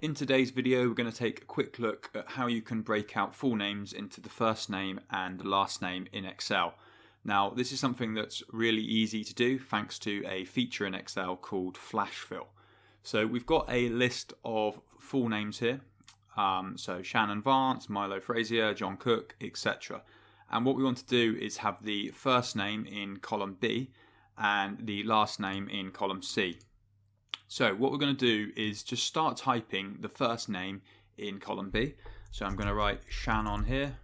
In today's video, we're going to take a quick look at how you can break out full names into the first name and the last name in Excel. Now, this is something that's really easy to do thanks to a feature in Excel called Flash Fill. So we've got a list of full names here. So Shannon Vance, Milo Frazier, John Cook, etc. And what we want to do is have the first name in column B and the last name in column C. So what we're going to do is just start typing the first name in column B. So I'm going to write Shannon here,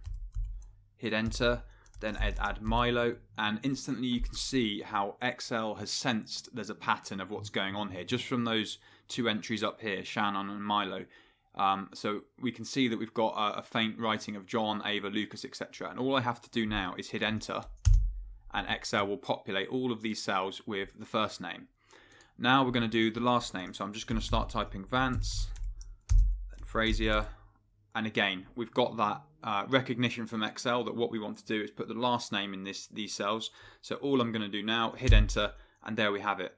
hit enter, then add Milo, and instantly you can see how Excel has sensed there's a pattern of what's going on here, just from those two entries up here, Shannon and Milo. So we can see that we've got a faint writing of John, Ava, Lucas, etc. And all I have to do now is hit enter, and Excel will populate all of these cells with the first name. Now we're going to do the last name, so I'm just going to start typing Vance, then Frazier, and again we've got that recognition from Excel that what we want to do is put the last name in these cells. So all I'm going to do now, hit enter, and there we have it.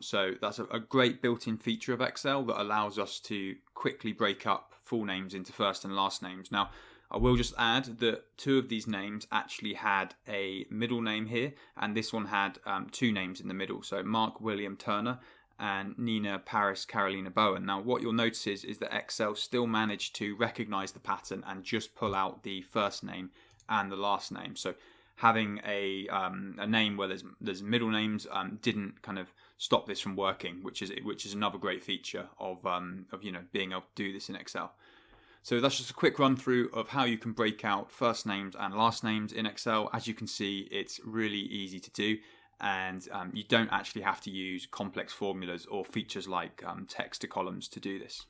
So that's a great built-in feature of Excel that allows us to quickly break up full names into first and last names. Now, I will just add that two of these names actually had a middle name here, and this one had two names in the middle. So Mark William Turner and Nina Paris Carolina Bowen. Now, what you'll notice is that Excel still managed to recognize the pattern and just pull out the first name and the last name. So having a name where there's middle names didn't kind of stop this from working, which is another great feature of being able to do this in Excel. So that's just a quick run through of how you can break out first names and last names in Excel. As you can see, it's really easy to do, and you don't actually have to use complex formulas or features like text to columns to do this.